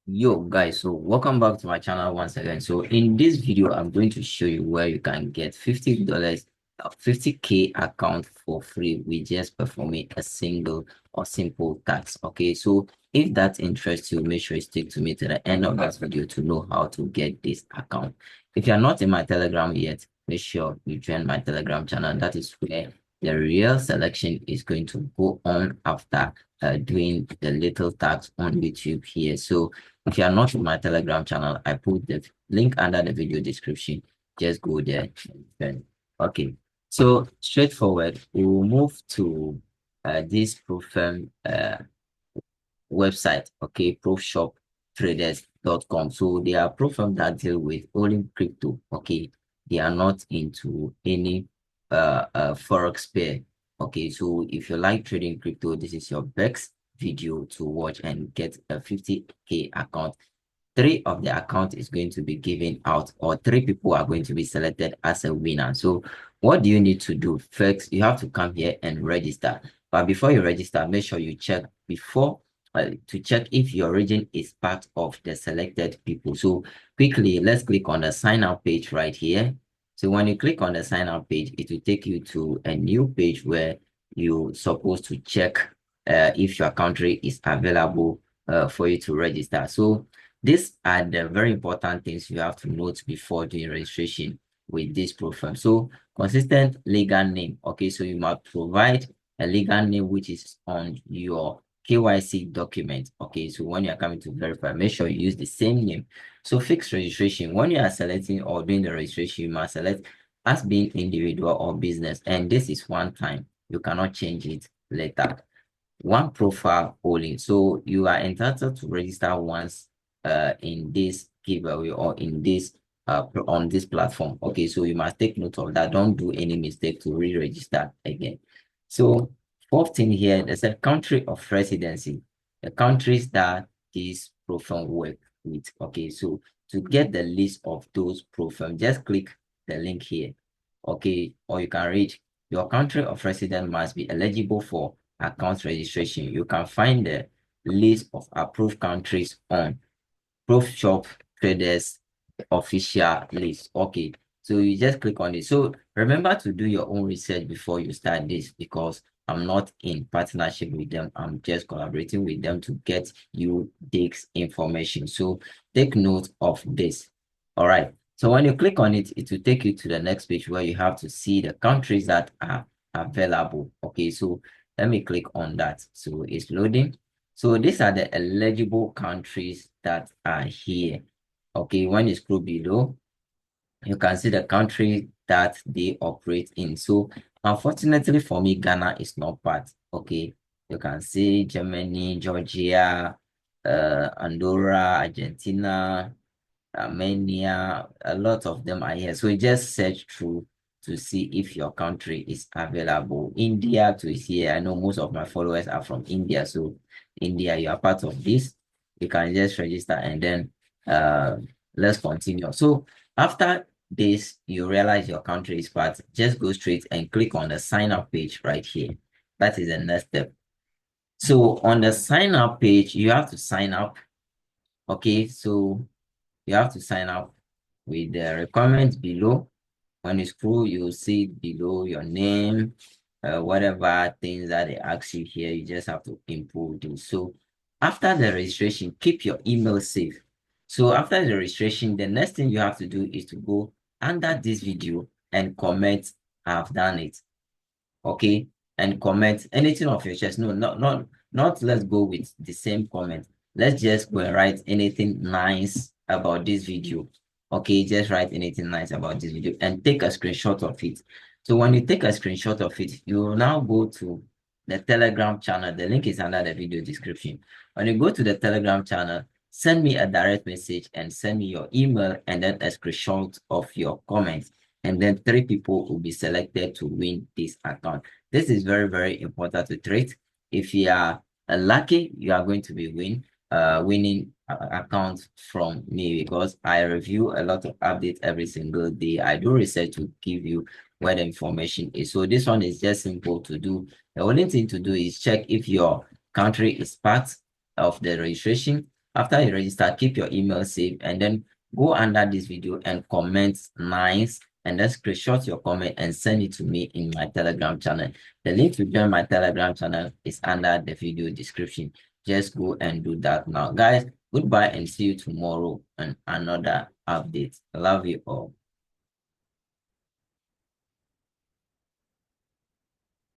Yo guys, so welcome back to my channel once again. So in this video I'm going to show you where you can get $50 50K account for free with just performing a single or simple task. Okay, so if that interests you, make sure you stick to me to the end of this video to know how to get this account. If you're not in my Telegram yet, make sure you join my Telegram channel. That is where the real selection is going to go on after doing the little tasks on YouTube here. So if you are not in my Telegram channel, I put the link under the video description. Just go there and join. Okay, so straightforward, we will move to this ProFirm website. Okay, PropShopTraders.com. So they are ProFirm that deal with only crypto. Okay, they are not into any Forex pair. Okay, so if you like trading crypto, this is your best video to watch and get a 50K account. Three of the account is going to be given out, or three people are going to be selected as a winner. So what do you need to do? First, you have to come here and register. But before you register, make sure you check before to check if your region is part of the selected people. So quickly, let's click on the sign up page right here. So when you click on the sign up page, it will take you to a new page where you're supposed to check if your country is available for you to register. So these are the very important things you have to note before doing registration with this profile. So consistent legal name. Okay, so you must provide a legal name which is on your KYC document. Okay, so when you're coming to verify, make sure you use the same name. So fixed registration. When you are selecting or doing the registration, you must select as being individual or business. And this is one time. You cannot change it later. One profile only. So you are entitled to register once in this giveaway or in this on this platform. Okay, so you must take note of that. Don't do any mistake to re-register again. So fourth thing here, there's a country of residency, the countries that this profile work with. Okay, so to get the list of those profiles, just click the link here. Okay, or you can read your country of residence must be eligible for account registration. You can find the list of approved countries on PropShop Traders official list. Okay, so you just click on it. So remember to do your own research before you start this because I'm not in partnership with them. I'm just collaborating with them to get you this information. So take note of this. All right. So when you click on it, it will take you to the next page where you have to see the countries that are available. Okay, so let me click on that. So it's loading. So these are the eligible countries that are here. Okay, when you scroll below, you can see the country that they operate in. So unfortunately for me, Ghana is not part. Okay, you can see Germany, Georgia, Andorra, Argentina, Armenia, a lot of them are here. So just search through to see if your country is available. India to is here. I know most of my followers are from India. So India, you are part of this. You can just register and then uh let's continue. So after this, you realize your country is part, just go straight and click on the sign up page right here. That is the next step. So on the sign up page, you have to sign up. Okay, so you have to sign up with the requirements below. When you scroll, you'll see below your name, whatever things that they ask you here, you just have to input them. So after the registration, keep your email safe. So after the registration, the next thing you have to do is to go under this video and comment, I've done it. Okay, and comment anything of your choice. No, not let's go with the same comment. Let's just go and write anything nice about this video. Okay, just write anything nice about this video and take a screenshot of it. So when you take a screenshot of it, you will now go to the Telegram channel. The link is under the video description. When you go to the Telegram channel, send me a direct message and send me your email and then a screenshot of your comments, and then three people will be selected to win this account. This is very, very important to treat. If you are lucky, you are going to be winning account from me because I review a lot of updates every single day. I do research to give you where the information is. So this one is just simple to do. The only thing to do is check if your country is part of the registration. After you register, keep your email safe, and then go under this video and comment nice, and then screenshot your comment and send it to me in my Telegram channel. The link to join my Telegram channel is under the video description. Just go and do that now. Guys, goodbye and see you tomorrow on another update. I love you all.